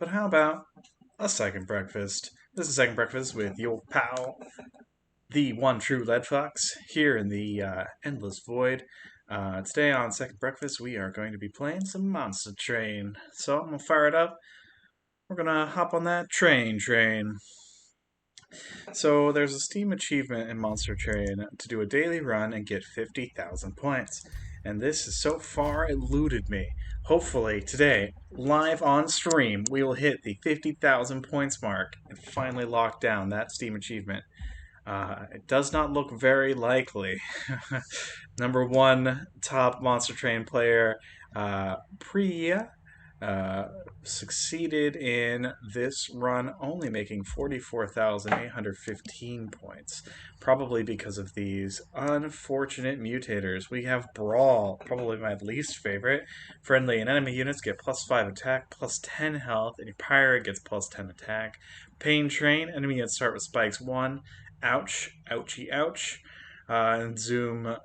But how about a second breakfast? This is Second Breakfast with your pal, the one true Lead Fox, here in the Endless Void. Today on Second Breakfast, we are going to be playing some Monster Train. So I'm going to fire it up. We're going to hop on that train. So there's a Steam achievement in Monster Train to do a daily run and get 50,000 points. And this has so far eluded me. Hopefully today, live on stream, we will hit the 50,000 points mark and finally lock down that Steam achievement. It does not look very likely. Number one top Monster Train player, Priya, succeeded in this run only making 44,815 points, probably because of these unfortunate mutators. We have Brawl, probably my least favorite. Friendly and enemy units get plus 5 attack, plus 10 health, and your pirate gets plus 10 attack. Pain Train, enemy units start with spikes 1. Ouch, ouchie, ouch. And Zoom,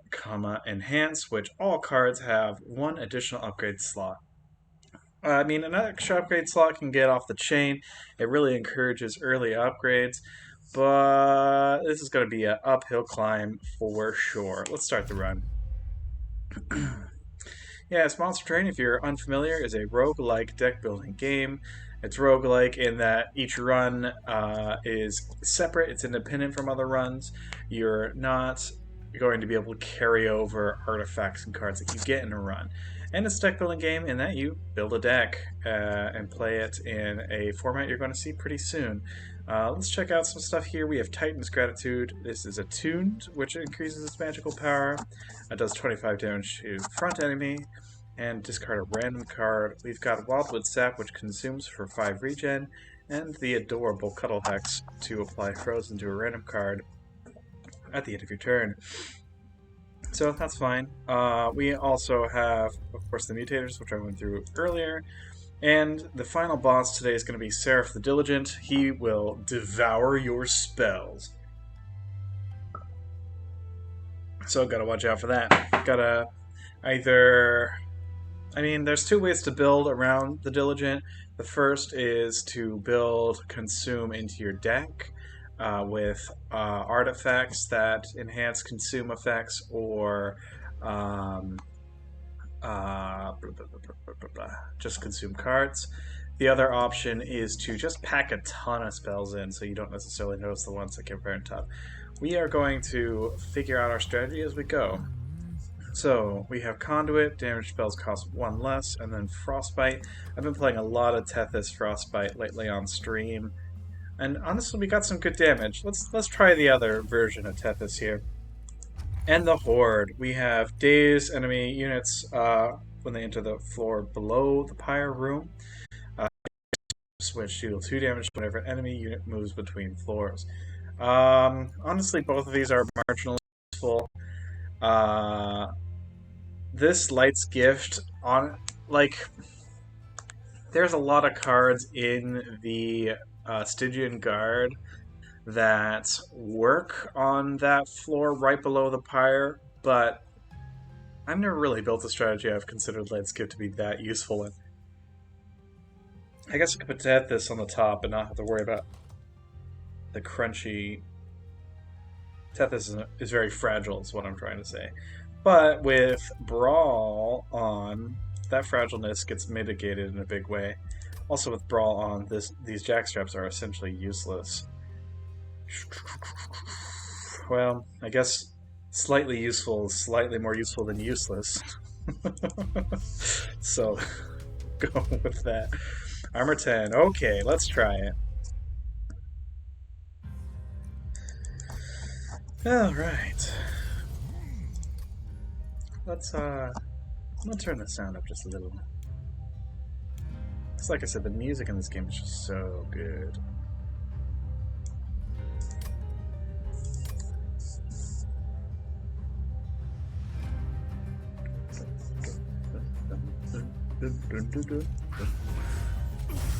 Enhance, which all cards have one additional upgrade slot. An extra upgrade slot can get off the chain. It really encourages early upgrades, but this is going to be an uphill climb for sure. Let's start the run. Yes, Monster Train, if you're unfamiliar, is a roguelike deck building game. It's roguelike in that each run is separate, it's independent from other runs. You're not going to be able to carry over artifacts and cards that you get in a run. And it's a deck building game in that you build a deck and play it in a format you're going to see pretty soon. Let's check out some stuff here. We have Titan's Gratitude. This is attuned, which increases its magical power. It does 25 damage to front enemy. And discard a random card. We've got Wildwood Sap, which consumes for 5 regen. And the adorable Cuddle Hex to apply Frozen to a random card at the end of your turn. So that's fine. We also have, of course, the mutators, which I went through earlier. And the final boss today is going to be Seraph the Diligent. He will devour your spells. So gotta watch out for that. Gotta either... there's two ways to build around the Diligent. The first is to build Consume into your deck with artifacts that enhance consume effects or just consume cards. The other option is to just pack a ton of spells in so you don't necessarily notice the ones that get very tough. We are going to figure out our strategy as we go. So, we have Conduit, damage spells cost 1 less, and then Frostbite. I've been playing a lot of Tethys Frostbite lately on stream, and honestly we got some good damage. Let's try the other version of Tethys here. And the Horde. We have Daze enemy units when they enter the floor below the Pyre room. Switch deal 2 damage whenever an enemy unit moves between floors. Honestly, both of these are marginally useful. This Light's Gift, there's a lot of cards in the Stygian Guard that work on that floor right below the pyre, but I've never really built a strategy I've considered Light's Gift to be that useful in. I guess I could put this on the top and not have to worry about the crunchy... Tethys is very fragile, is what I'm trying to say. But with Brawl on, that fragileness gets mitigated in a big way. Also with Brawl on, these jackstraps are essentially useless. Well, I guess slightly useful is slightly more useful than useless. So, go with that. Armor 10. Okay, let's try it. Alright. Let's I'm gonna turn the sound up just a little. It's like I said, the music in this game is just so good.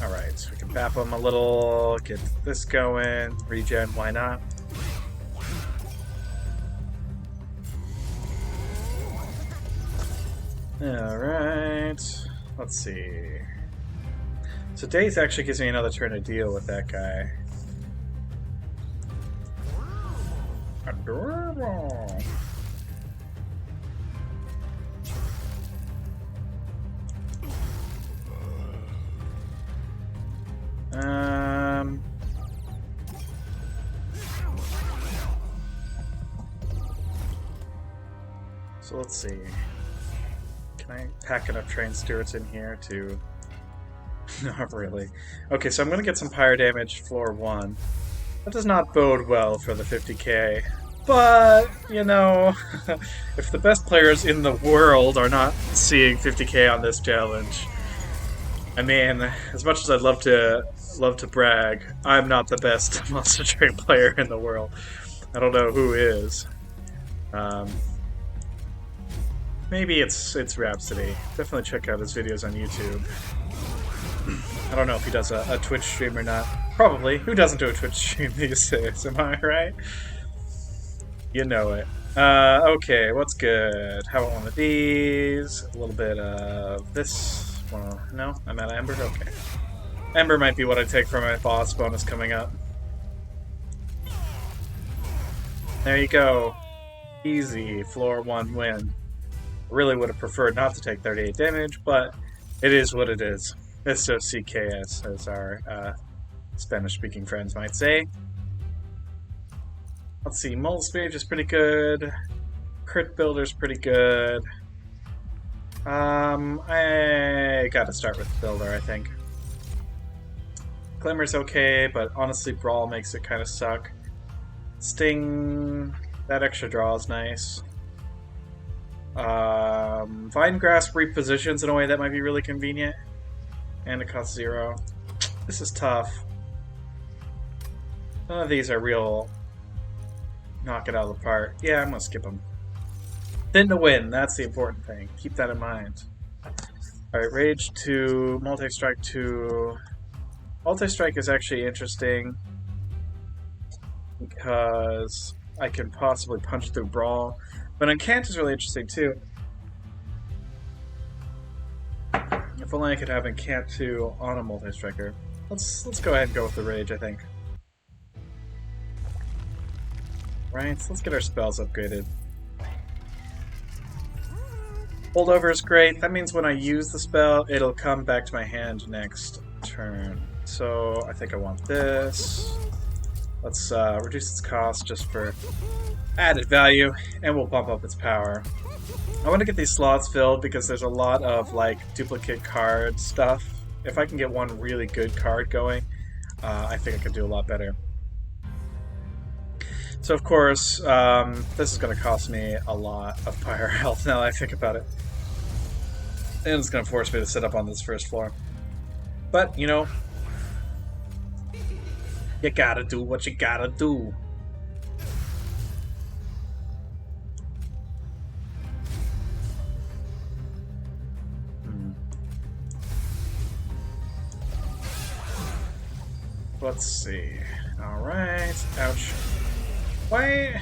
Alright, so we can bap them a little, get this going, regen, why not? Alright, let's see. So Daith actually gives me another turn to deal with that guy. Adorable. So let's see. Can I pack enough train stewards in here to... Not really. Okay, so I'm going to get some pyre damage floor 1. That does not bode well for the 50k. But, you know, if the best players in the world are not seeing 50k on this challenge, I mean, as much as I'd love to brag, I'm not the best Monster Train player in the world. I don't know who is. Maybe it's Rhapsody. Definitely check out his videos on YouTube. I don't know if he does a Twitch stream or not. Probably. Who doesn't do a Twitch stream these days? Am I right? You know it. Okay, what's good? How about one of these? A little bit of this. Well, no? I'm out of Ember? Okay. Ember might be what I take for my boss bonus coming up. There you go. Easy. Floor 1 win. Really would have preferred not to take 38 damage, but it is what it is. It's just CKS, as our Spanish-speaking friends might say. Let's see, Multis Mage is pretty good. Crit Builder's pretty good. I gotta start with Builder, I think. Glimmer's okay, but honestly, Brawl makes it kind of suck. Sting, that extra draw is nice. Vine Grasp repositions in a way that might be really convenient. And it costs 0. This is tough. None of these are real knock it out of the park. Yeah, I'm gonna skip them. Thin to win, that's the important thing. Keep that in mind. Alright, Rage 2, Multi-Strike 2. Multi-Strike is actually interesting because I can possibly punch through Brawl. But Encant is really interesting too. If only I could have Encant 2 on a Multi-Striker. Let's go ahead and go with the Rage, I think. Right, so let's get our spells upgraded. Holdover is great. That means when I use the spell, it'll come back to my hand next turn. So I think I want this. Let's reduce its cost just for added value, and we'll bump up its power. I want to get these slots filled because there's a lot of like duplicate card stuff. If I can get one really good card going, I think I could do a lot better. So of course, this is going to cost me a lot of pyre health now that I think about it. And it's going to force me to sit up on this first floor. But, you know, you gotta do what you gotta do. Let's see. Alright. Ouch. Why?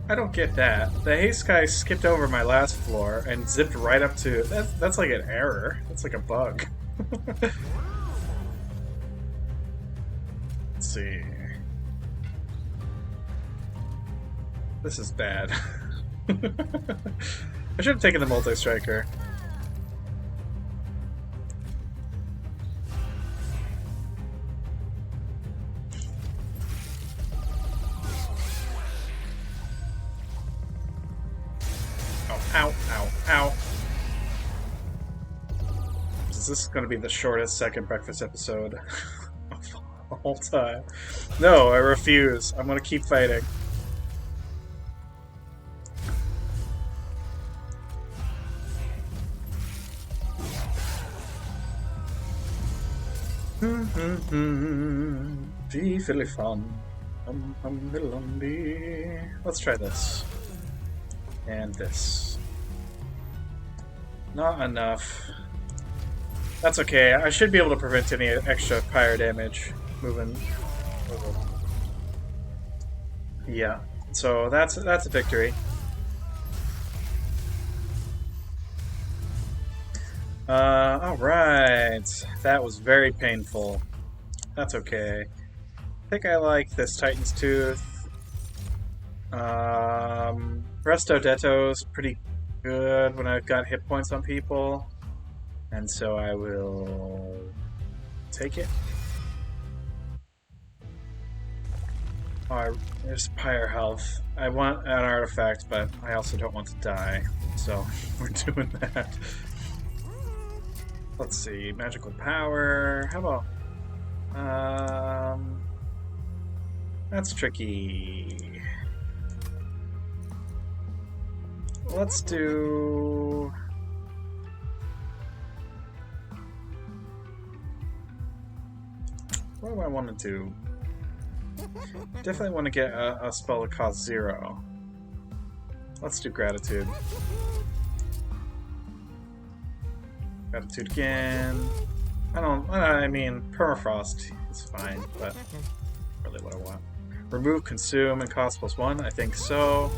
I don't get that. The haste guy skipped over my last floor and zipped right up to... That's like an error. That's like a bug. Let's see. This is bad. I should have taken the multi-striker. Ow, ow, ow. Is this going to be the shortest second breakfast episode of all time? No, I refuse. I'm going to keep fighting. Be Philly fun. Let's try this. And this. Not enough. That's okay. I should be able to prevent any extra pyre damage moving. Yeah. So that's a victory. Alright. That was very painful. That's okay. I think I like this Titan's Tooth. Resto Detto's pretty good when I've got hit points on people. And so I will take it. There's Pyre Health. I want an artifact, but I also don't want to die. So we're doing that. Let's see. Magical Power. How about... That's tricky. Let's do... What do I want to do? Definitely want to get a spell that costs 0. Let's do Gratitude. Gratitude again. I mean, Permafrost is fine, but really what I want. Remove, consume, and cost +1? I think so.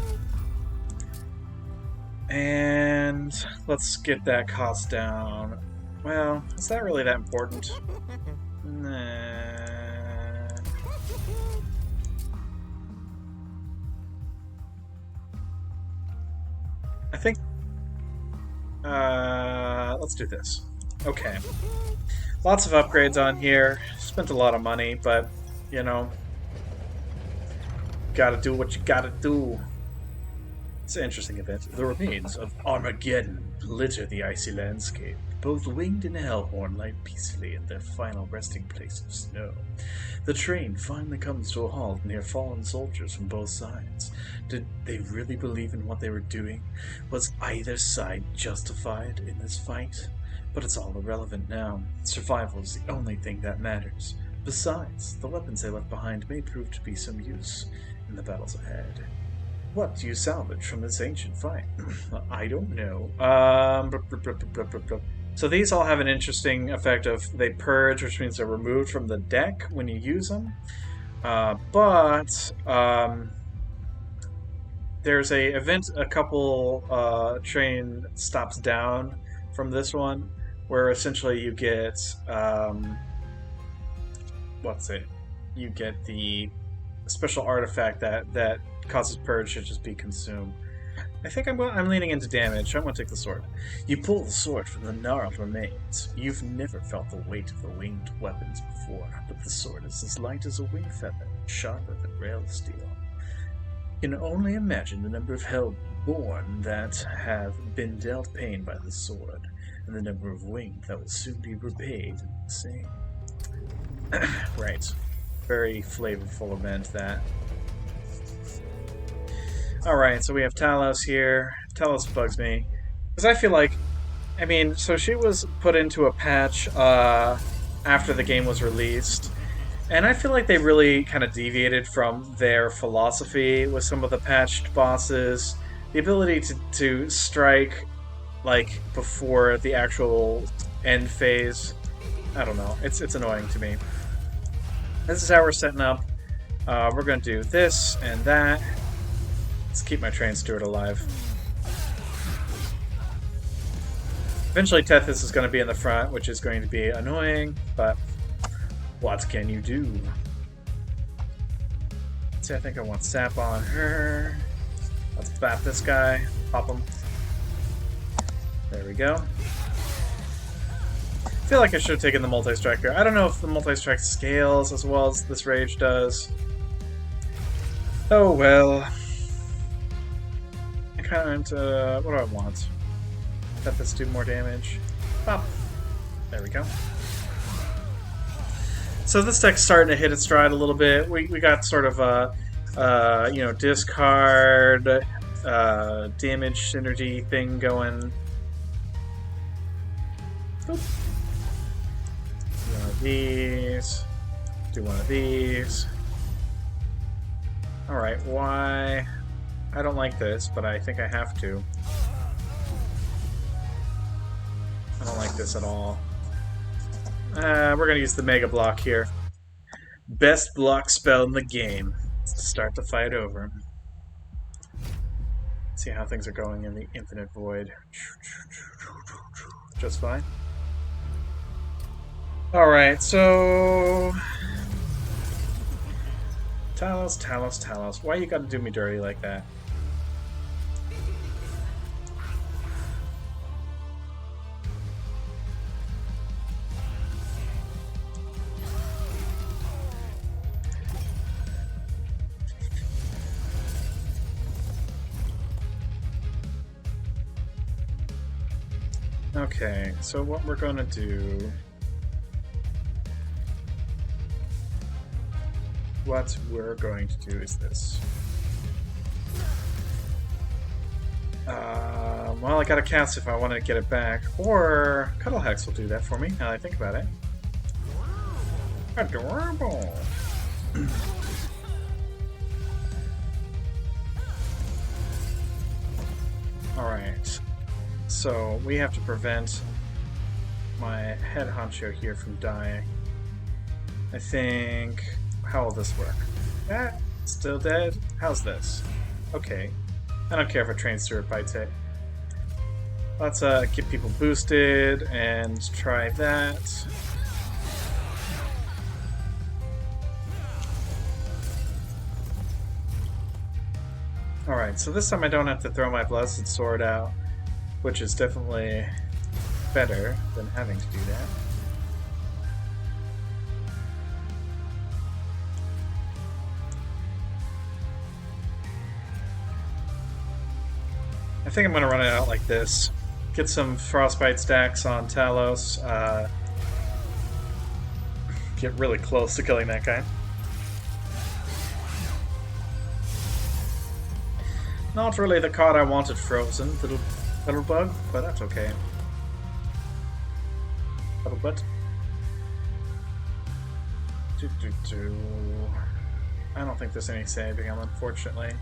And let's get that cost down. Well, is that really that important? Nah. I think... let's do this. Okay. Lots of upgrades on here. Spent a lot of money, but, you know... Gotta do what you gotta do. It's an interesting event. The remains of Armageddon litter the icy landscape. Both Winged and Hellhorn lie peacefully in their final resting place of snow. The train finally comes to a halt near fallen soldiers from both sides. Did they really believe in what they were doing? Was either side justified in this fight? But it's all irrelevant now. Survival is the only thing that matters. Besides, the weapons they left behind may prove to be some use in the battles ahead. What do you salvage from this ancient fight? I don't know. So these all have an interesting effect of they purge, which means they're removed from the deck when you use them. But there's a event a couple train stops down from this one, where essentially you get you get the special artifact that causes purge to just be consumed. I think I'm leaning into damage. I'm going to take the sword. You pull the sword from the gnarled remains. You've never felt the weight of the winged weapons before, but the sword is as light as a wing feather, sharper than rail steel. You can only imagine the number of Hellborn that have been dealt pain by the sword, and the number of winged that will soon be repaid in the same. Right. Very flavorful event, that. Alright, so we have Talos here. Talos bugs me. Because I feel like... I mean, so she was put into a patch after the game was released. And I feel like they really kind of deviated from their philosophy with some of the patched bosses. The ability to strike, like, before the actual end phase. I don't know. It's annoying to me. This is how we're setting up. We're going to do this and that. Let's keep my train steward alive. Eventually Tethys is going to be in the front, which is going to be annoying, but what can you do? See, I think I want sap on her. Let's bap this guy. Pop him. There we go. I feel like I should have taken the multi-strike here. I don't know if the multi-strike scales as well as this rage does. Oh well. I kind of... what do I want? Let this do more damage. Pop. There we go. So this deck's starting to hit its stride a little bit. We got sort of a, you know, discard, damage synergy thing going. Boop. Do one of these. Do one of these. Alright, why? I don't like this, but I think I have to. I don't like this at all. We're going to use the Mega Block here. Best block spell in the game. Let's start the fight over. See how things are going in the Infinite Void. just fine. Alright, so... Talos, Talos, Talos. Why you gotta do me dirty like that? Okay, so what we're gonna do... What we're going to do is this. Well, I gotta cast if I want to get it back, or Cuddle Hex will do that for me, now that I think about it. Adorable! Alright. So, we have to prevent my head honcho here from dying. I think... How will this work? Ah, still dead? How's this? Okay. I don't care if it trains through it bites it. Let's get people boosted and try that. Alright, so this time I don't have to throw my Blessed Sword out, which is definitely better than having to do that. I think I'm going to run it out like this. Get some Frostbite stacks on Talos. Get really close to killing that guy. Not really the card I wanted frozen, little bug, but that's okay. Little butt. I don't think there's any saving him, unfortunately.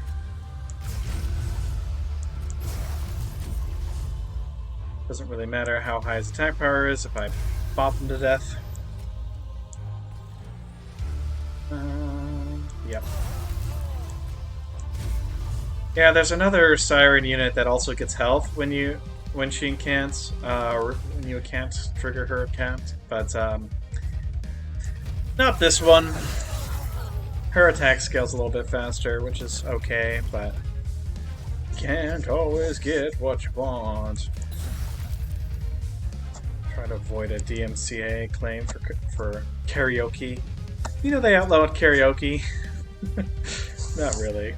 Doesn't really matter how high his attack power is if I bop him to death. Yep. Yeah, there's another Siren unit that also gets health when she incants, or when you can't trigger her account, but not this one. Her attack scales a little bit faster, which is okay, but can't always get what you want. Try to avoid a DMCA claim for karaoke. You know they outlawed karaoke. Not really.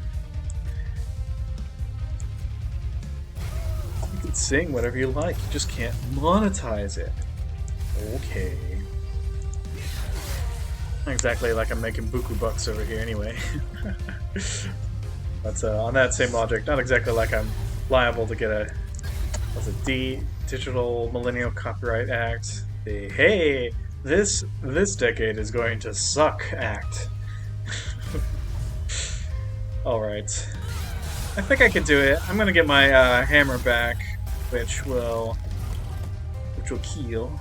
You can sing whatever you like, you just can't monetize it. Okay. Not exactly like I'm making buku bucks over here anyway. But on that same logic, not exactly like I'm liable to get a Digital Millennial Copyright Act. The hey, this decade is going to suck act. Alright. I think I can do it. I'm gonna get my hammer back, which will kill.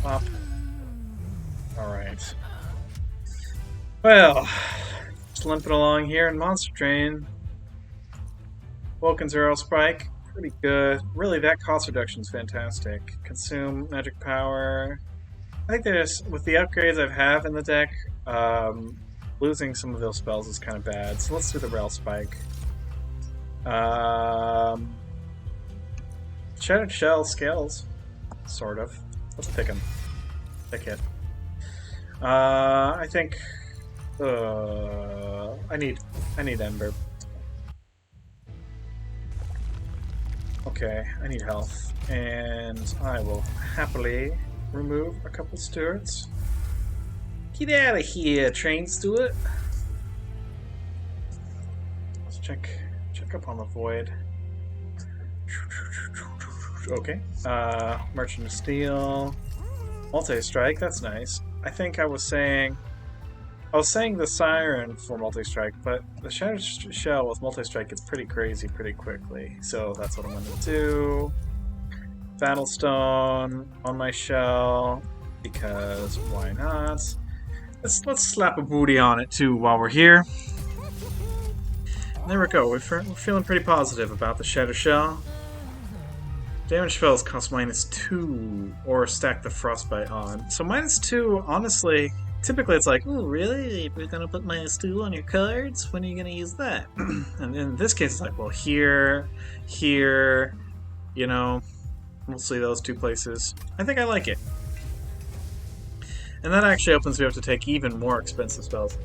Pop. Alright. Well, just limping along here in Monster Train. Vulcan Zero Spike. Pretty good. Really, that cost reduction is fantastic. Consume magic power. I think there's, with the upgrades I have in the deck, losing some of those spells is kind of bad. So let's do the Rail Spike. Shattered Shell scales, sort of. Let's pick him. Pick it. I think I need Ember. Okay, I need health, and I will happily remove a couple Stuarts. Get out of here, Train Stewart. Let's check up on the Void. Okay, Merchant of Steel, Multi-Strike. That's nice. I think I was saying the Siren for Multi-Strike, but the Shattered Shell with Multi-Strike gets pretty crazy pretty quickly, so that's what I'm going to do. Battlestone on my shell, because why not? Let's slap a booty on it too while we're here. There we go, we're feeling pretty positive about the Shattered Shell. Damage spells cost -2 or stack the frostbite on. So -2, honestly, typically it's like, oh, really? We're gonna put -2 on your cards? When are you gonna use that? And in this case, it's like, well, here, here, you know, mostly those two places. I think I like it. And that actually opens me up to take even more expensive spells.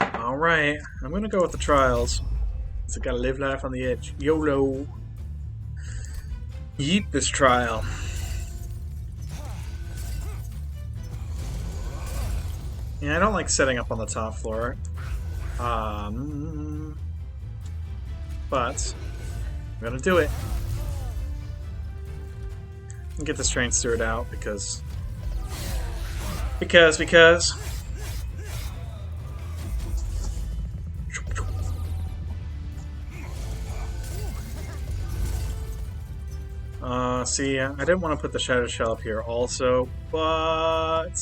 Alright, I'm gonna go with the trials. So gotta live life on the edge. YOLO! Yeet this trial. Yeah, I don't like setting up on the top floor. But I'm gonna do it. And get this train steward out because. See, I didn't want to put the Shadow Shell up here also, but...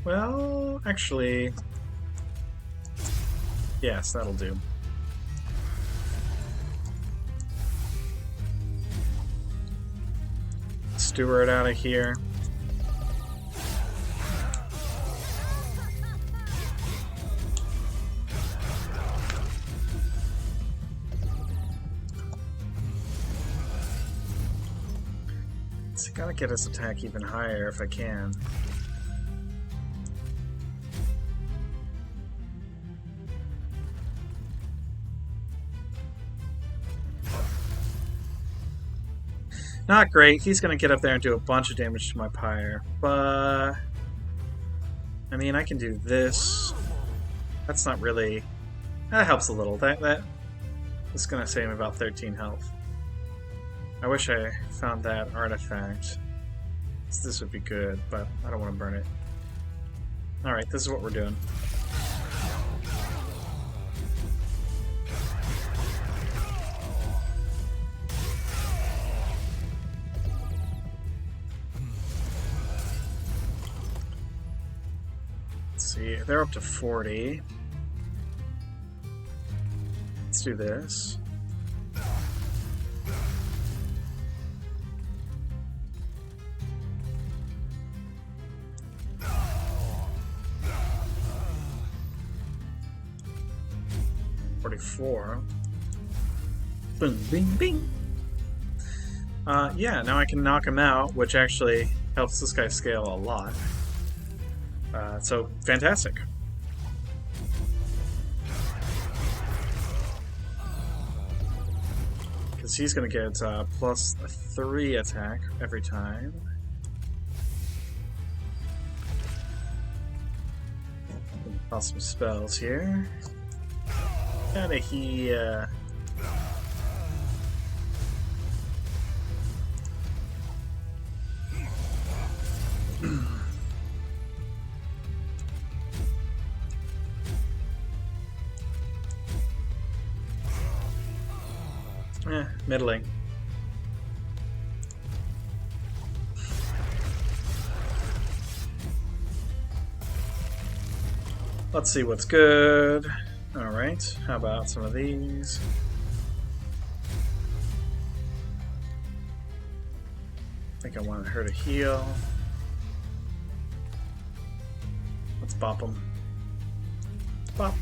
Well, actually... Yes, that'll do. Steward out of here. Gotta get his attack even higher if I can. Not great. He's gonna get up there and do a bunch of damage to my pyre, but I mean, I can do this. That's not really. That helps a little. That is gonna save him about 13 health. I wish I found that artifact. This would be good, but I don't want to burn it. Alright, this is what we're doing. Let's see, they're up to 40. Let's do this. Boom, bing, bing. Yeah, now I can knock him out, which actually helps this guy scale a lot. So, fantastic. Because he's going to get plus a 3 attack every time. Toss some spells here. Outta here. Middling. Let's see what's good. Alright, how about some of these? I think I want her to heal. Let's bop them. Bop.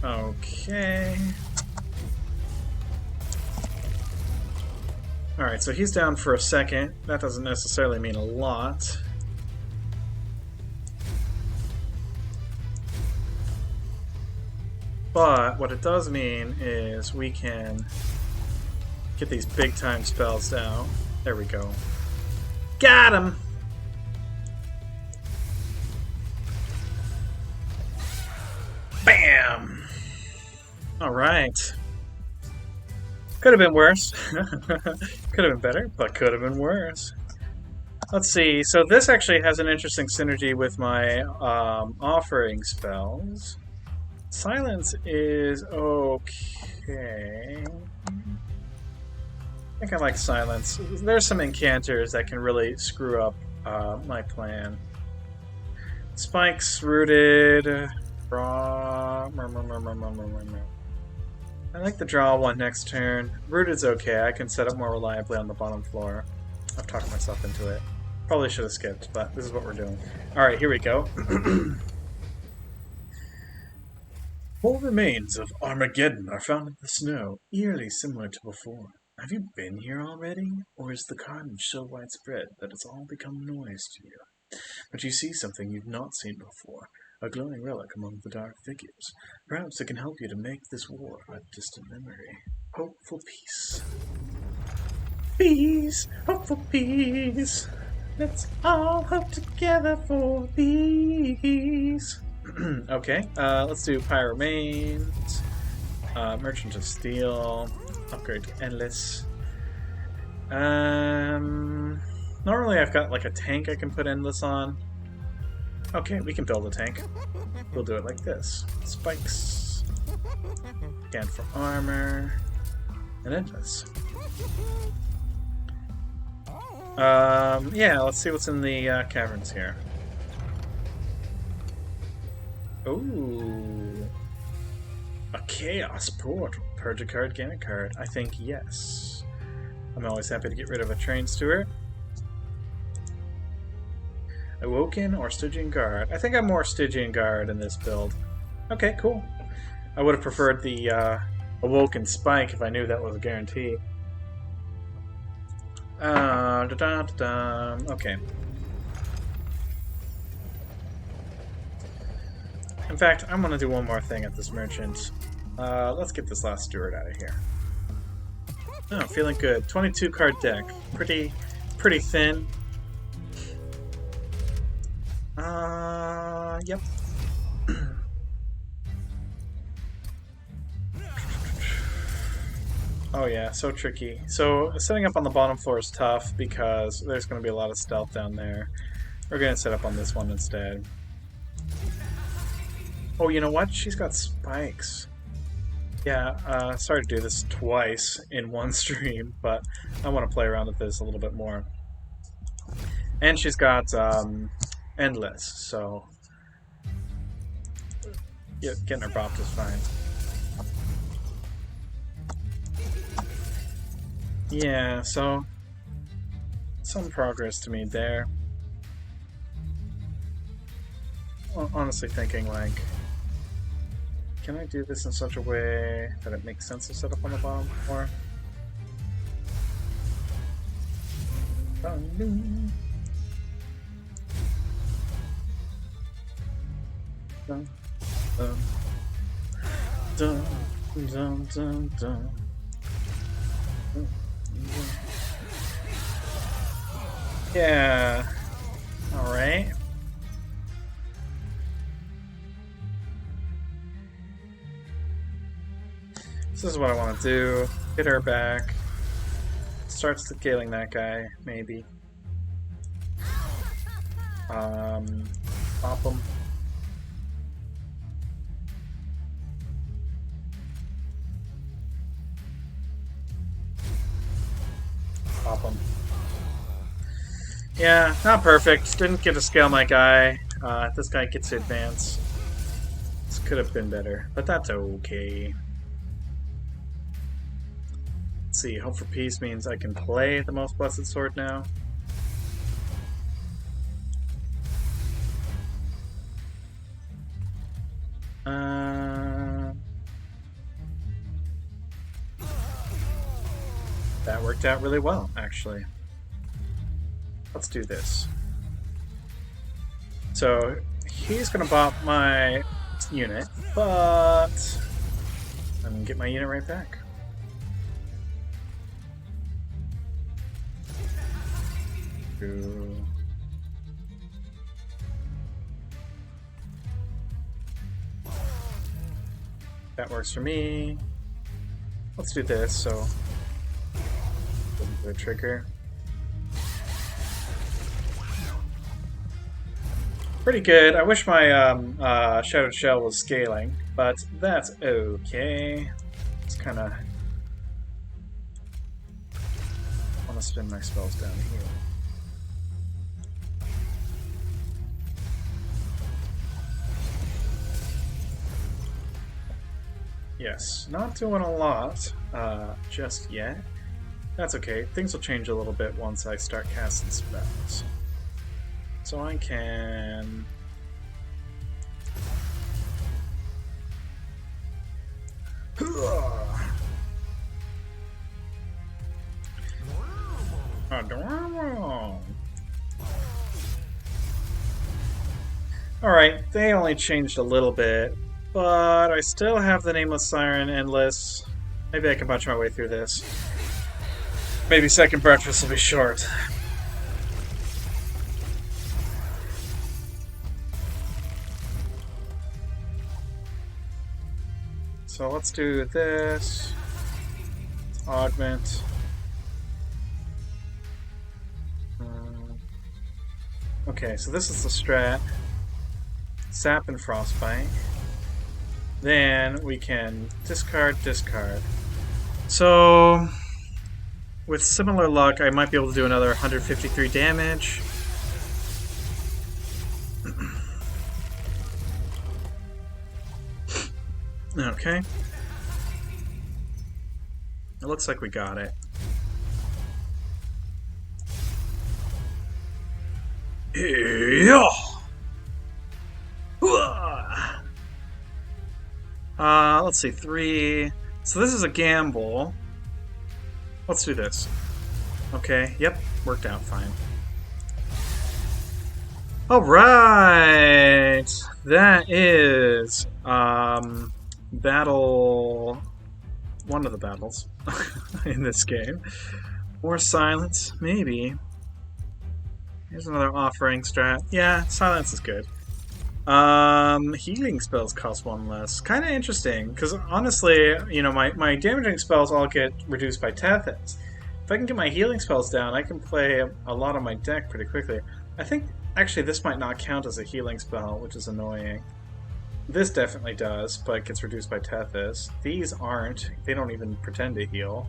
Okay. Alright, so he's down for a second. That doesn't necessarily mean a lot. But what it does mean is we can get these big time spells down. There we go. Got him! Bam! Alright. Could have been worse. Could have been better, but could have been worse. Let's see. So this actually has an interesting synergy with my offering spells. Silence is okay. I think I like silence. There's some enchanters that can really screw up my plan. Spike's rooted. Draw. I like the draw one next turn. Rooted's okay. I can set up more reliably on the bottom floor. I've talked myself into it. Probably should have skipped, but this is what we're doing. Alright, here we go. More remains of Armageddon are found in the snow, eerily similar to before. Have you been here already? Or is the carnage so widespread that it's all become noise to you? But you see something you've not seen before, a glowing relic among the dark figures. Perhaps it can help you to make this war a distant memory. Hope for peace. Peace! Hope for peace! Let's all hope together for peace! Okay, let's do Pyre Remains, Merchant of Steel, upgrade to Endless. Normally I've got like a tank I can put Endless on. Okay, we can build a tank. We'll do it like this. Spikes, scan for armor, and Endless. Yeah, let's see what's in the caverns here. Ooh. A Chaos Portal. Purge a card, gain a card. I think yes. I'm always happy to get rid of a Train Steward. Awoken or Stygian Guard. I think I'm more Stygian Guard in this build. Okay, cool. I would have preferred the Awoken Spike if I knew that was a guarantee. Okay. In fact, I'm gonna do one more thing at this merchant. Let's get this last steward out of here. Oh, feeling good. 22 card deck. Pretty thin. Yep. Oh yeah, so tricky. So setting up on the bottom floor is tough because there's going to be a lot of stealth down there. We're going to set up on this one instead. Oh, you know what? She's got spikes. Yeah, sorry to do this twice in one stream, but I want to play around with this a little bit more. And she's got Endless, so yeah, getting her bopped is fine. Yeah, so some progress to me there. Well, honestly thinking, like, can I do this in such a way that it makes sense to set up on the bottom floor? Dun, dun, dun, dun, dun, dun. Yeah. Alright. This is what I want to do. Get her back. Start scaling that guy, maybe. Pop him. Pop him. Yeah, not perfect. Didn't get to scale my guy. This guy gets to advance. This could have been better, but that's okay. Let's see, Hope for Peace means I can play the Most Blessed Sword now. That worked out really well, actually. Let's do this. So, he's gonna bop my unit, but I'm gonna get my unit right back. That works for me. Let's do this, so the trigger. Pretty good. I wish my Shattered Shell was scaling, but that's okay. It's kind of want to spin my spells down here. Yes, not doing a lot just yet. That's okay. Things will change a little bit once I start casting spells. So I can... Alright, they only changed a little bit, but I still have the Nameless Siren Endless. Maybe I can punch my way through this. Maybe second breakfast will be short. So let's do this. Augment. Okay, so this is the strat. Sap and Frostbite. Then we can discard, discard. So, with similar luck, I might be able to do another 153 damage. Okay. It looks like we got it. Yeah. Let's see, 3. So this is a gamble. Let's do this. Okay, yep, worked out fine. Alright! That is, battle... one of the battles in this game. Or silence, maybe. Here's another offering strat. Yeah, silence is good. Healing spells cost 1 less. Kind of interesting, because honestly, you know, my damaging spells all get reduced by Tethys. If I can get my healing spells down, I can play a lot of my deck pretty quickly. I think, actually, this might not count as a healing spell, which is annoying. This definitely does, but it gets reduced by Tethys. These aren't. They don't even pretend to heal.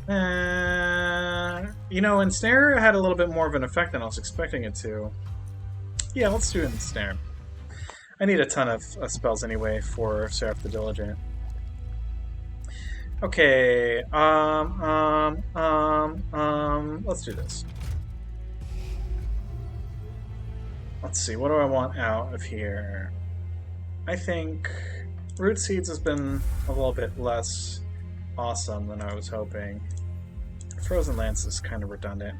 You know, Ensnare had a little bit more of an effect than I was expecting it to. Yeah, let's do Ensnare. I need a ton of spells anyway for Seraph the Diligent. Okay, let's do this. Let's see, what do I want out of here? I think Root Seeds has been a little bit less awesome than I was hoping. Frozen Lance is kind of redundant.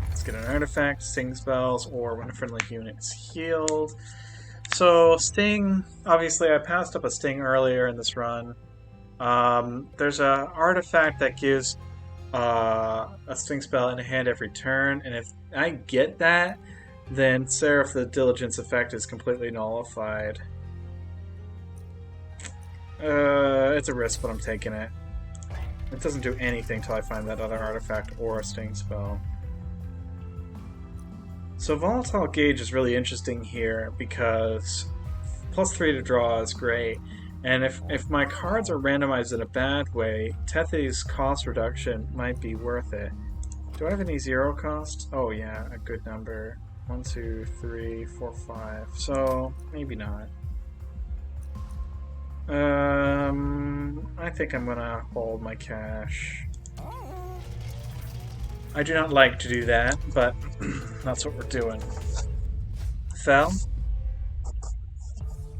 Let's get an artifact, Sting spells, or when a friendly unit is healed. So Sting, obviously I passed up a Sting earlier in this run. There's an artifact that gives a Sting spell in hand every turn, and if I get that, then Seraph the Diligence effect is completely nullified. It's a risk, but I'm taking it. It doesn't do anything till I find that other artifact or a Sting spell. So Volatile Gauge is really interesting here because +3 to draw is great, and if my cards are randomized in a bad way, Tethys' cost reduction might be worth it. Do I have any 0 cost? Oh yeah, a good number. 1, 2, 3, 4, 5. So maybe not. I think I'm gonna hold my cash. I do not like to do that, but that's what we're doing. Fell?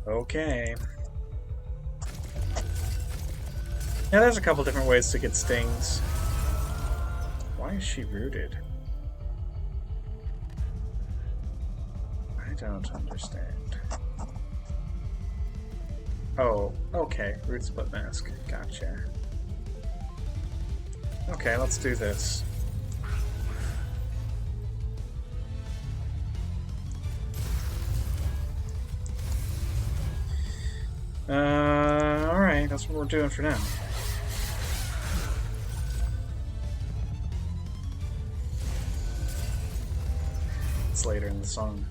Okay. Yeah, there's a couple different ways to get stings. Why is she rooted? I don't understand. Oh, okay. Root Split Mask. Gotcha. Okay, let's do this. Alright, that's what we're doing for now. It's later in the song.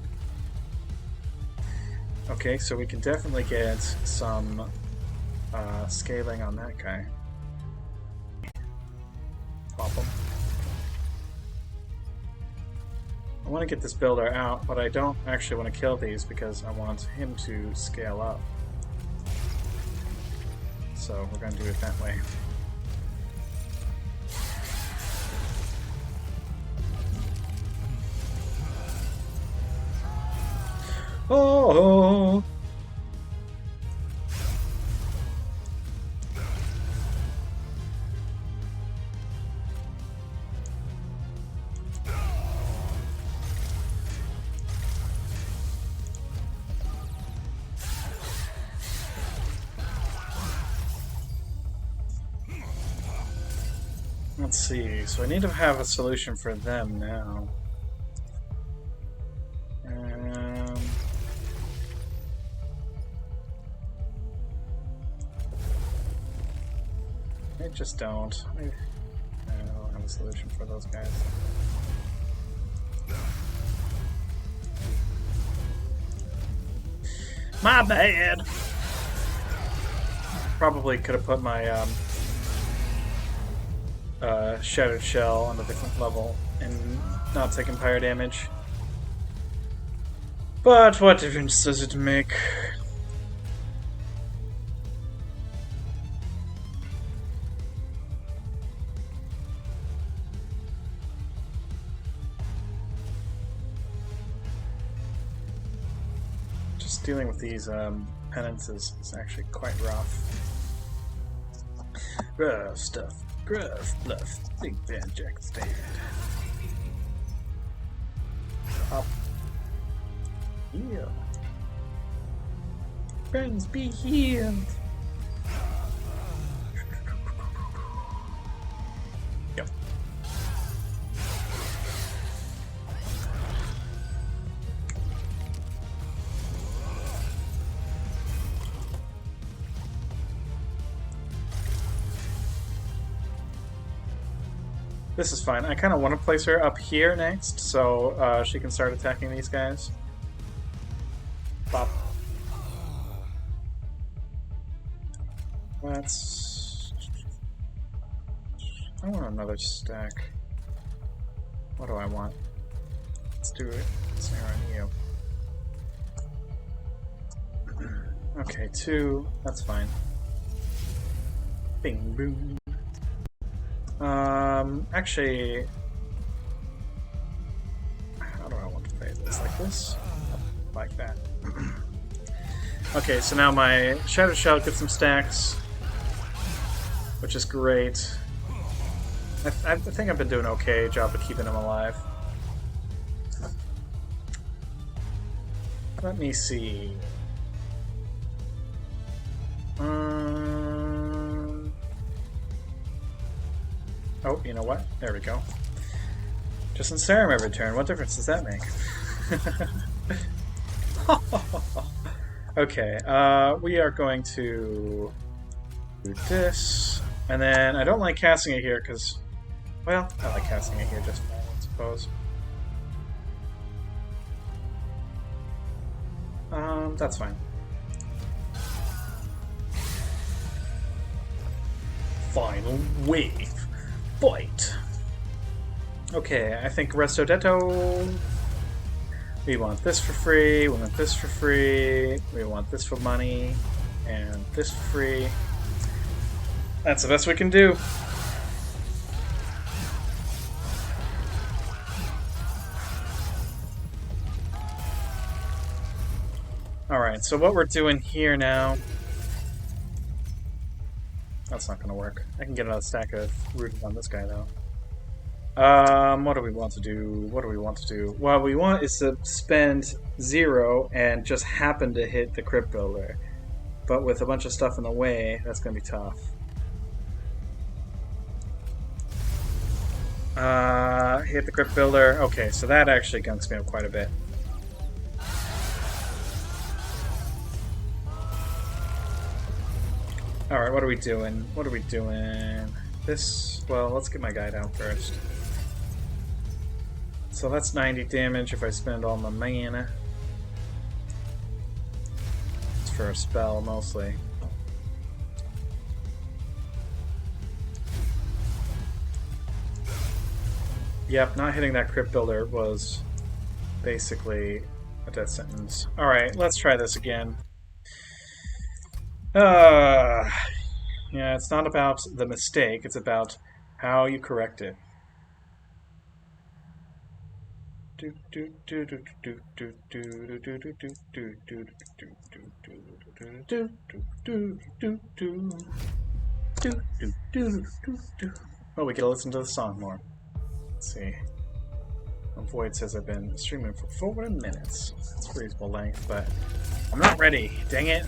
Okay, so we can definitely get some scaling on that guy. Pop him. I want to get this builder out, but I don't actually want to kill these because I want him to scale up. so we're going to do it that way. Oh! Let's see, so I need to have a solution for them now. I just don't. I don't have a solution for those guys. My bad! Probably could have put my Shattered Shell on a different level and not taking fire damage. But what difference does it make? Just dealing with these penances is actually quite rough. Rough stuff. Gruff, bluff, Big Bad Jack stand. Up. Heal. Friends, be healed. Yep. This is fine. I kind of want to place her up here next, so she can start attacking these guys. Bop. Let's... I want another stack. What do I want? Let's do it. Snare on you. Okay, 2. That's fine. Bing, boom. Actually, how do I want to play this? Like this? Like that. Okay, so now my Shadow Shell gets some stacks, which is great. I think I've been doing an okay job of keeping him alive. Let me see. Oh, you know what? There we go. Just ensnare him every turn. What difference does that make? Okay, we are going to do this. And then I don't like casting it here because, well, I like casting it here just fine, I suppose. That's fine. Final wave. Fight! Okay, I think Resto Detto. We want this for free, we want this for free, we want this for money, and this for free. That's the best we can do. Alright, so what we're doing here now... That's not going to work. I can get another stack of rooted on this guy, though. What do we want to do? What do we want to do? What we want is to spend 0 and just happen to hit the Crypt Builder. But with a bunch of stuff in the way, that's going to be tough. Hit the Crypt Builder. Okay, so that actually gunks me up quite a bit. Alright, what are we doing? What are we doing? This... Well, let's get my guy down first. So that's 90 damage if I spend all my mana. It's for a spell, mostly. Yep, not hitting that Crypt Builder was basically a death sentence. Alright, let's try this again. Yeah, it's not about the mistake, it's about how you correct it. Oh, we get to listen to the song more. Let's see. Void says I've been streaming for 40 minutes. That's a reasonable length, but I'm not ready. Dang it.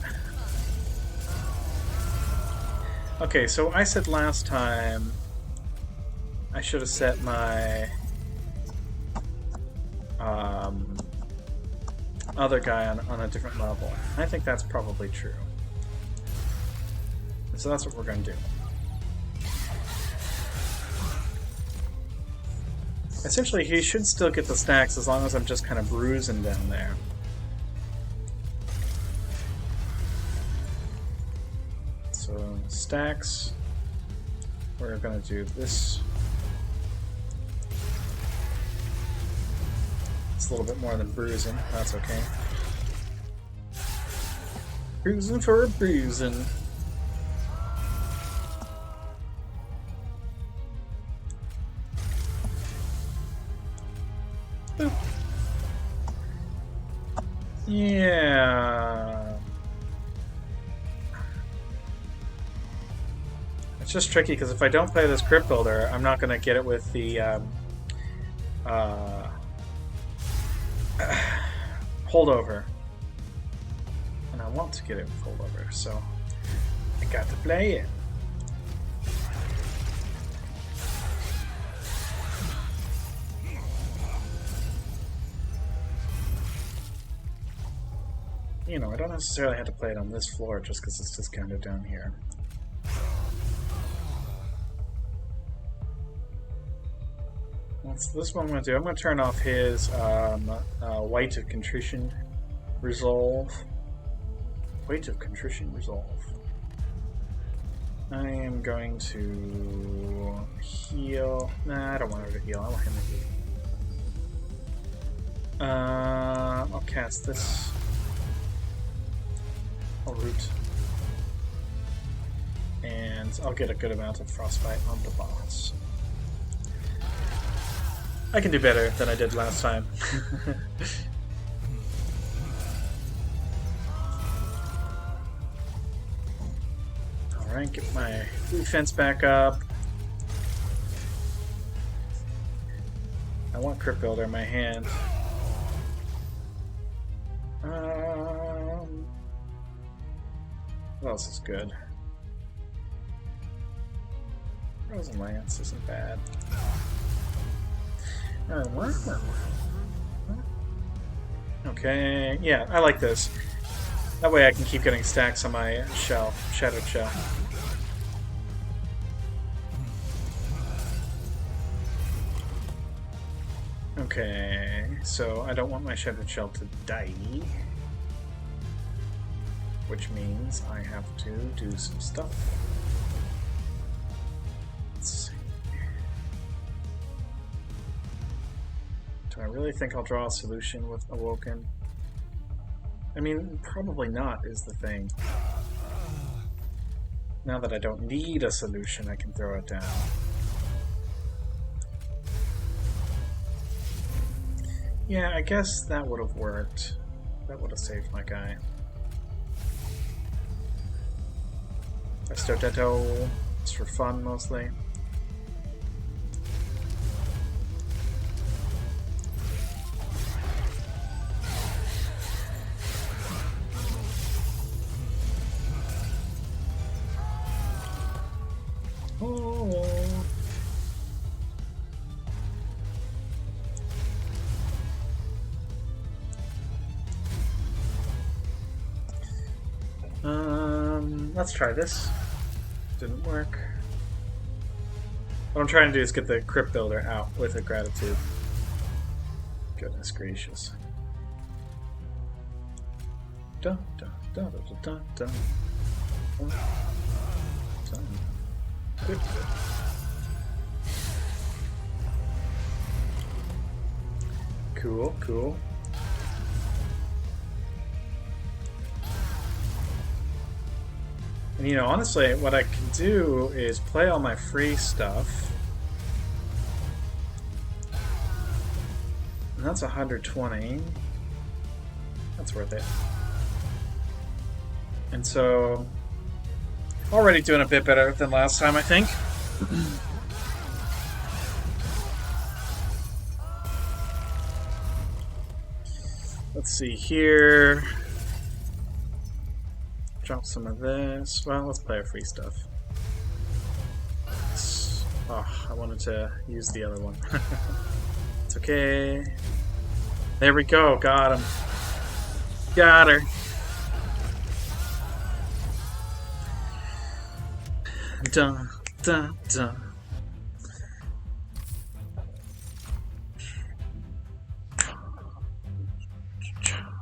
Okay, so I said last time I should have set my other guy on a different level. I think that's probably true. So that's what we're going to do. Essentially, he should still get the stacks as long as I'm just kind of bruising down there. So, stacks. We're going to do this. It's a little bit more than bruising. That's okay. Bruising for a bruising. Boop. Yeah. It's just tricky because if I don't play this crypt builder, I'm not going to get it with the holdover. And I want to get it with holdover, so I got to play it. You know, I don't necessarily have to play it on this floor just because it's just kind of down here. So this is what I'm going to do. I'm going to turn off his Weight of Contrition Resolve. Weight of Contrition Resolve. I am going to heal. Nah, I don't want her to heal. I want him to heal. I'll cast this. I'll root. And I'll get a good amount of frostbite on the boss. I can do better than I did last time. Alright, get my defense back up. I want Crypt Builder in my hand. What else is good? Frozen Lance isn't bad. Okay, yeah, I like this. That way I can keep getting stacks on my shell, Shattered Shell. Okay, so I don't want my Shattered Shell to die. Which means I have to do some stuff. Let's see. Do I really think I'll draw a solution with Awoken? I mean, probably not is the thing. Now that I don't need a solution, I can throw it down. Yeah, I guess that would have worked. That would have saved my guy. Resto. It's for fun, mostly. Let's try this. Didn't work. What I'm trying to do is get the Crypt Builder out with a Gratitude. Goodness gracious. Dun, dun, dun, dun, dun, dun. Dun, dun. Good. Cool, cool. And you know, honestly, what I can do is play all my free stuff. And that's 120. That's worth it. And so, already doing a bit better than last time, I think. Let's see here. Drop some of this. Well, let's play our free stuff. Oh, I wanted to use the other one. It's okay. There we go. Got him. Got her. Dun, dun, dun.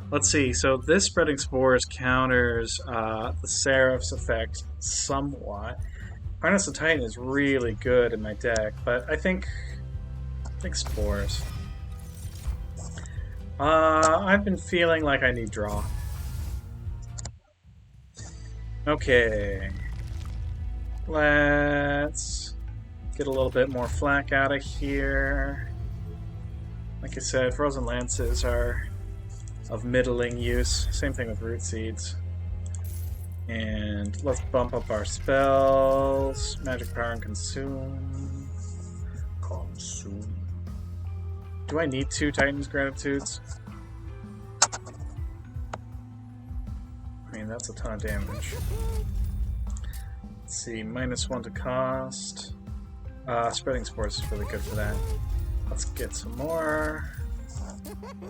Let's see, so this spreading spores counters the Seraph's effect somewhat. Harness the Titan is really good in my deck, but I think spores. I've been feeling like I need draw. Okay. Let's get a little bit more flak out of here. Like I said, Frozen Lances are of middling use. Same thing with Root Seeds. And let's bump up our spells. Magic Power and Consume. Consume. Do I need 2 Titan's Gratitudes? I mean, that's a ton of damage. Let's see, -1 to cost. Spreading Spores is really good for that. Let's get some more.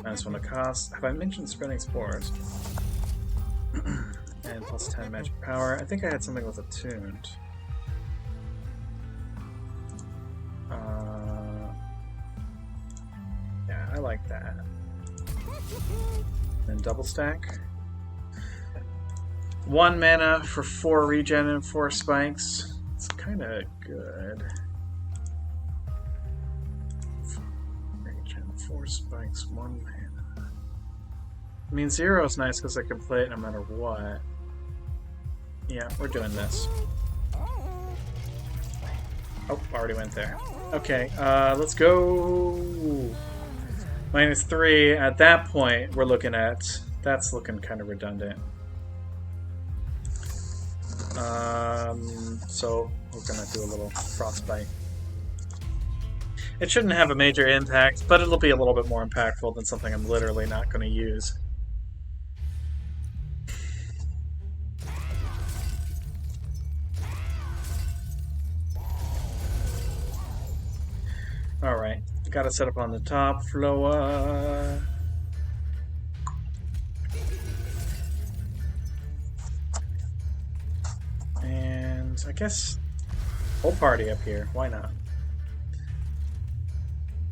-1 to cost. Have I mentioned Spreading Spores? And +10 magic power. I think I had something with Attuned. Yeah, I like that. Then double stack. 1 mana for 4 regen and 4 spikes. It's kind of good. 4 spikes, 1 mana. I mean, 0 is nice because I can play it no matter what. Yeah, we're doing this. Oh, already went there. Okay, let's go. -3. At that point, we're looking at... That's looking kind of redundant. So we're gonna do a little Frostbite. It shouldn't have a major impact, but it'll be a little bit more impactful than something I'm literally not going to use. Alright, gotta set up on the top floor. And I guess whole party up here, why not?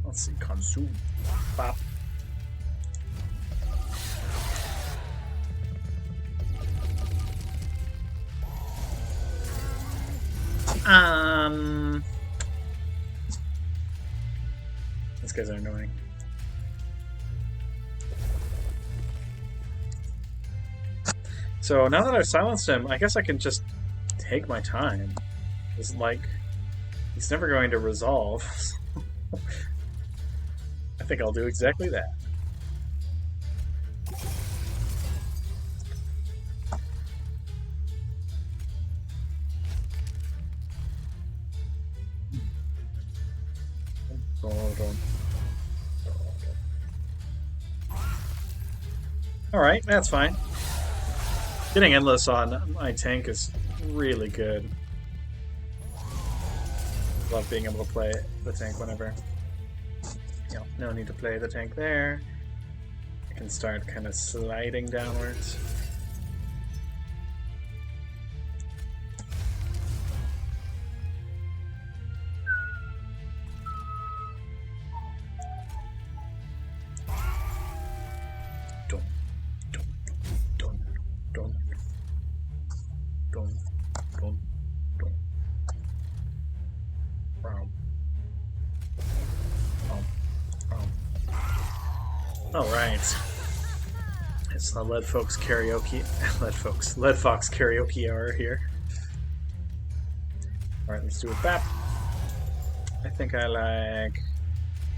Let's see, consume. Bop. These guys are annoying. So now that I've silenced him, I guess I can just take my time. It's like he's never going to resolve. I think I'll do exactly that. Alright, that's fine. Getting Endless on my tank is really good. Love being able to play the tank whenever. You know, no need to play the tank there. I can start kind of sliding downwards. Alright. It's the Lead Fox karaoke hour here. Alright, let's do it that. I think I like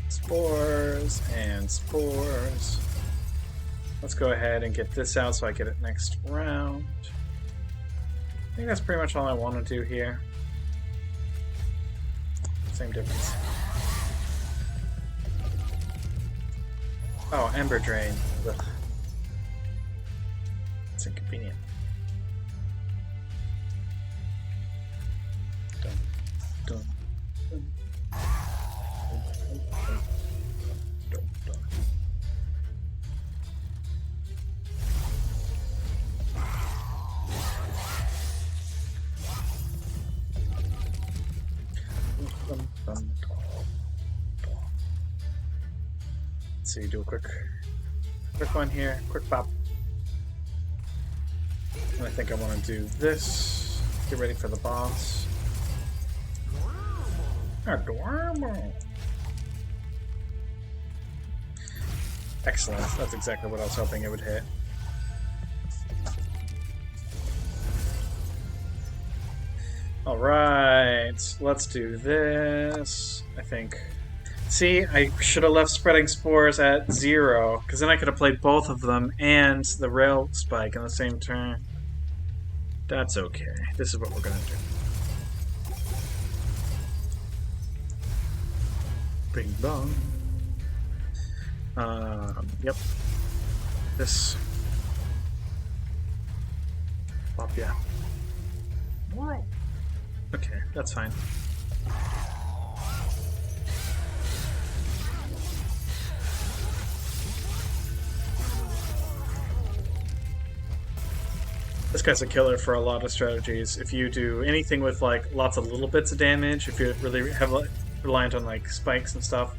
spores and spores. Let's go ahead and get this out so I get it next round. I think that's pretty much all I want to do here. Same difference. Oh, Ember Drain. Ugh. It's inconvenient. Dun, dun, dun. Let's see, do a quick one here, quick pop. And I think I want to do this. Get ready for the boss. Adorable. Excellent. That's exactly what I was hoping it would hit. Alright, let's do this. I think. See, I should have left spreading spores at 0, because then I could have played both of them and the rail spike in the same turn. That's okay. This is what we're gonna do. Bing bong. Yep. This. Pop, yeah. Okay, that's fine. This guy's a killer for a lot of strategies. If you do anything with like lots of little bits of damage, if you're really reliant on like spikes and stuff,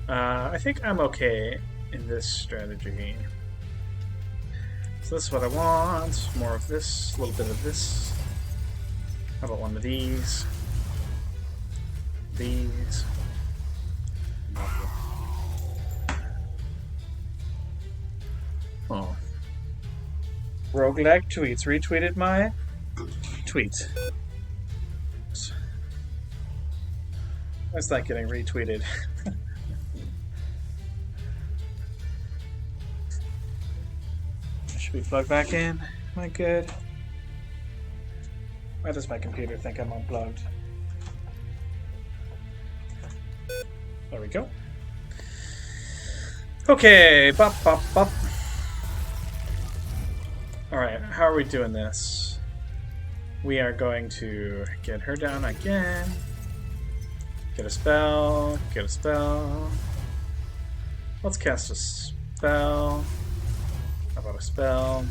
I think I'm okay in this strategy. So this is what I want. More of this, a little bit of this. How about one of these? These. Oh. Roguelike tweets retweeted my tweet. That's not getting retweeted. Should we plug back in? Am I good? Why does my computer think I'm unplugged? There we go. Okay, bop, bop, bop. Alright, how are we doing this? We are going to get her down again. Get a spell, get a spell. Let's cast a spell. How about a spell?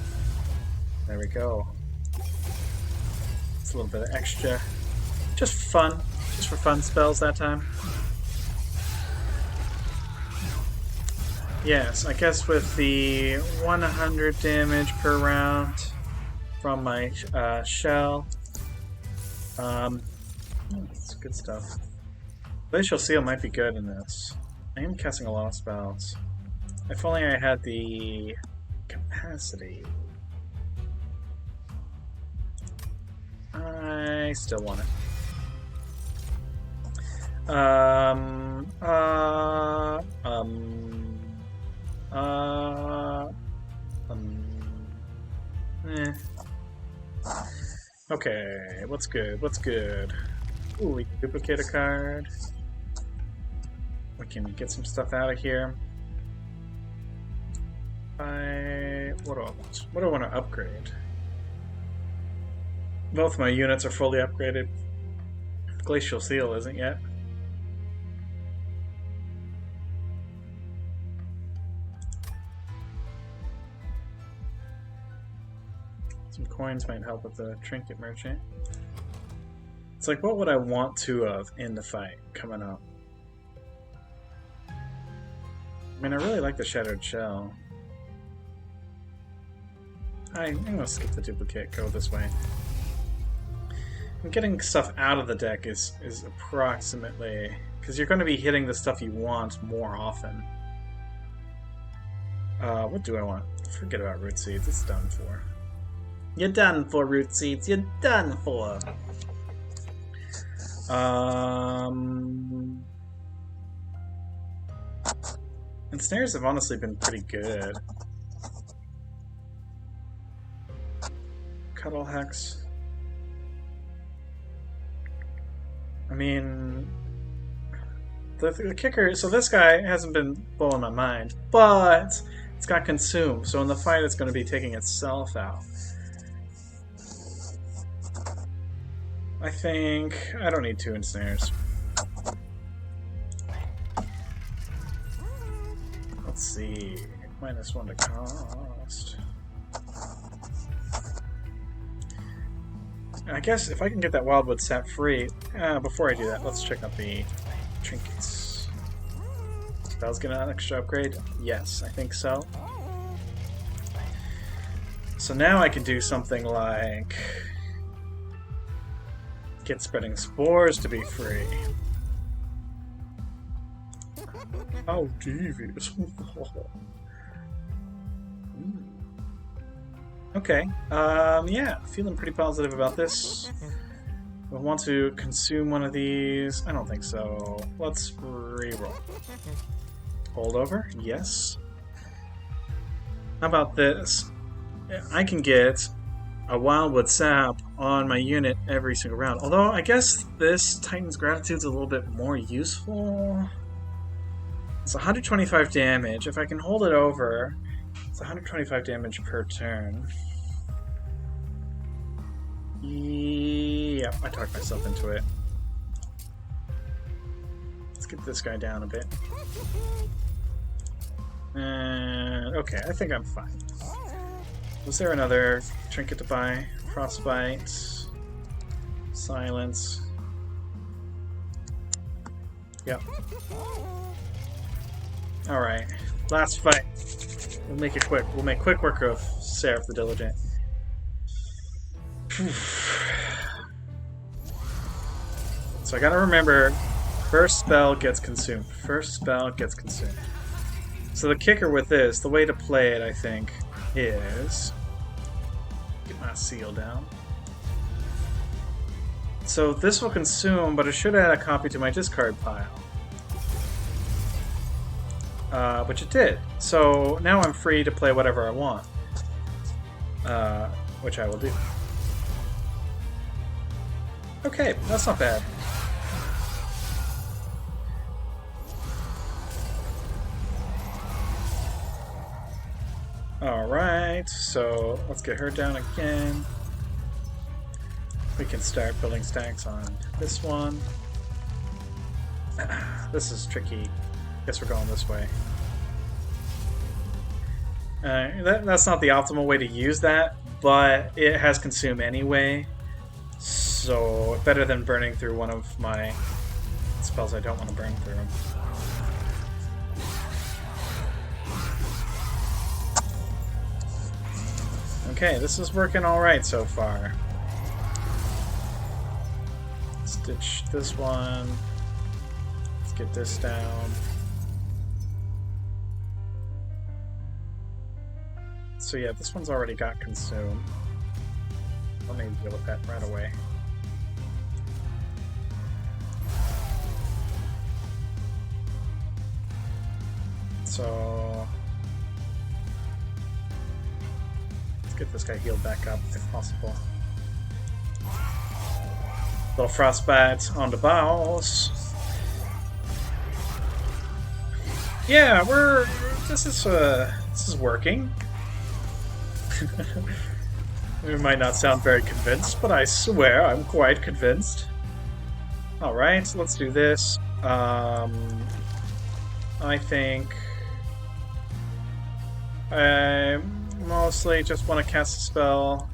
There we go. It's a little bit of extra. Just fun. Just for fun spells that time. Yes, I guess with the 100 damage per round from my shell. It's good stuff. Glacial Seal might be good in this. I am casting a lot of spells. If only I had the capacity. I still want it. Okay, what's good? What's good? Ooh, we can duplicate a card. We can get some stuff out of here. What do I want? What do I want to upgrade? Both my units are fully upgraded. Glacial Seal isn't yet. Some coins might help with the trinket merchant. It's like, what would I want two of in the fight coming up? I mean, I really like the Shattered Shell. I'm gonna skip the duplicate, go this way. And getting stuff out of the deck is approximately... because you're going to be hitting the stuff you want more often. What do I want? Forget about Root Seeds, it's done for. You're done for, Root Seeds, you're done for! And snares have honestly been pretty good. Cuddle Hex. I mean, the kicker, so this guy hasn't been blowing my mind, but it's got Consume, so in the fight it's going to be taking itself out. I think I don't need 2 ensnares. Let's see. -1 to cost. I guess if I can get that Wildwood sap free, before I do that, let's check out the trinkets. Spells get an extra upgrade? Yes, I think so. So now I can do something like get Spreading Spores to be free. How devious. Okay, yeah, feeling pretty positive about this. We'll want to consume one of these. I don't think so. Let's re-roll. Hold over, yes. How about this? I can get a Wildwood Sap on my unit every single round. Although, I guess this Titan's Gratitude's a little bit more useful. It's 125 damage. If I can hold it over, it's 125 damage per turn. Yeah, I talked myself into it. Let's get this guy down a bit. And okay, I think I'm fine. Was there another trinket to buy? Frostbite. Silence. Yep. Alright. Last fight. We'll make it quick. We'll make quick work of Seraph the Diligent. So I gotta remember, first spell gets consumed. First spell gets consumed. So the kicker with this, the way to play it, I think, is... Get my seal down. So this will consume, but it should add a copy to my discard pile. Which it did. So now I'm free to play whatever I want. Which I will do. Okay, that's not bad. Alright, so let's get her down again. We can start building stacks on this one. This is tricky. Guess we're going this way. That's not the optimal way to use that, but it has consume anyway. So, better than burning through one of my spells I don't want to burn through. Okay, this is working alright so far. Stitch this one. Let's get this down. So yeah, this one's already got consumed. Let me deal with that right away. So let's get this guy healed back up if possible. Little frostbite on the boss. Yeah, this is working. We might not sound very convinced, but I swear I'm quite convinced. Alright, let's do this. I think I mostly just want to cast a spell.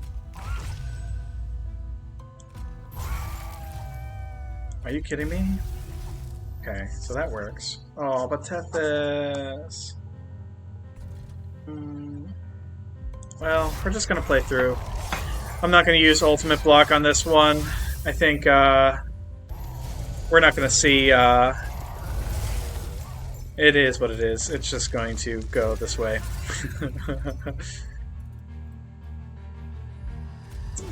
Are you kidding me? Okay, so that works. Oh, but Tethys. Well, we're just gonna play through. I'm not gonna use ultimate block on this one. I think we're not gonna see. It is what it is. It's just going to go this way. Let's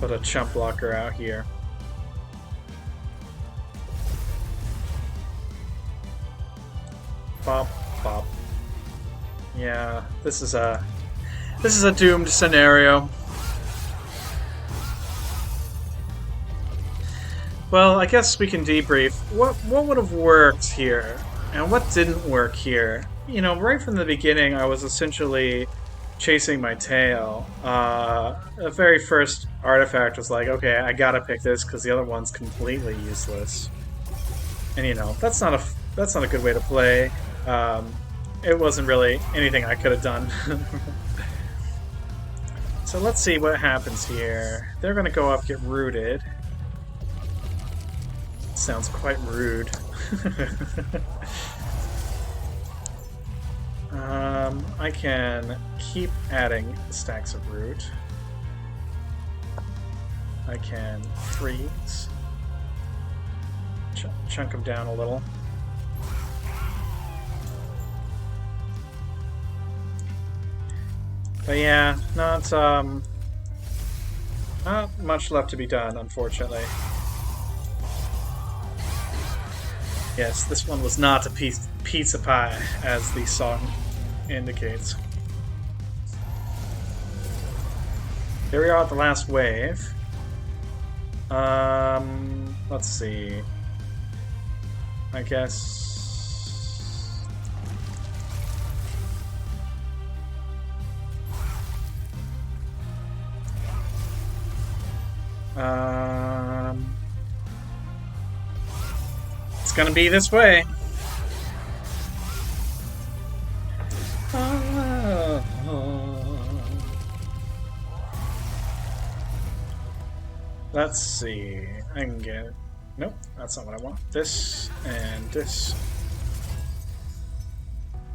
put a chump blocker out here. Bop, bop. Yeah, this is a doomed scenario. Well, I guess we can debrief. What would have worked here, and what didn't work here? You know, right from the beginning, I was essentially chasing my tail. The very first artifact was like, okay, I gotta pick this because the other one's completely useless. And you know, that's not a good way to play. Um, it wasn't really anything I could have done. So let's see what happens here. They're gonna go up, get rooted. Sounds quite rude. I can keep adding stacks of root. I can freeze. Chunk them down a little. But yeah, not much left to be done, unfortunately. Yes, this one was not a pizza pie, as the song indicates. Here we are at the last wave. Let's see. I guess... It's gonna be this way. Let's see. I can get... Nope, that's not what I want. This and this.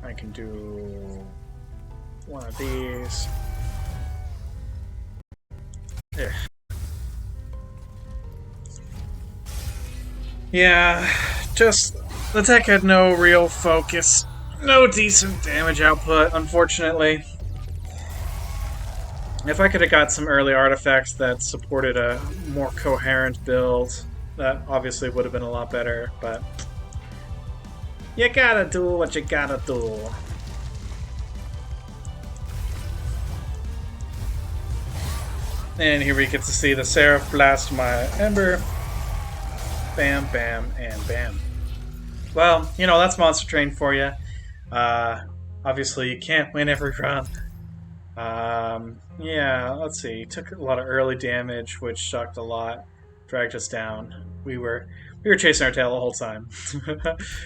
I can do one of these. There. Yeah, just the deck had no real focus. No decent damage output, unfortunately. If I could have got some early artifacts that supported a more coherent build, that obviously would have been a lot better, but you gotta do what you gotta do. And here we get to see the Seraph blast my Ember. Bam, bam, and bam. Well, you know, that's Monster Train for you. Obviously, you can't win every run. Yeah, let's see. Took a lot of early damage, which sucked a lot. Dragged us down. We were chasing our tail the whole time.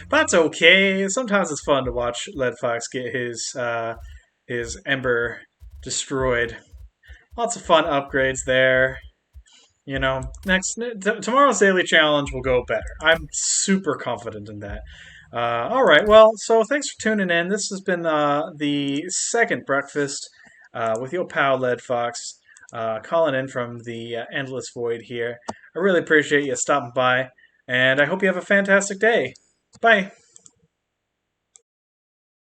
That's okay. Sometimes it's fun to watch Lead Fox get his Ember destroyed. Lots of fun upgrades there. You know, tomorrow's daily challenge will go better. I'm super confident in that. All right, well, so thanks for tuning in. This has been the second breakfast with your pal Lead Fox, calling in from the Endless Void here. I really appreciate you stopping by, and I hope you have a fantastic day. Bye.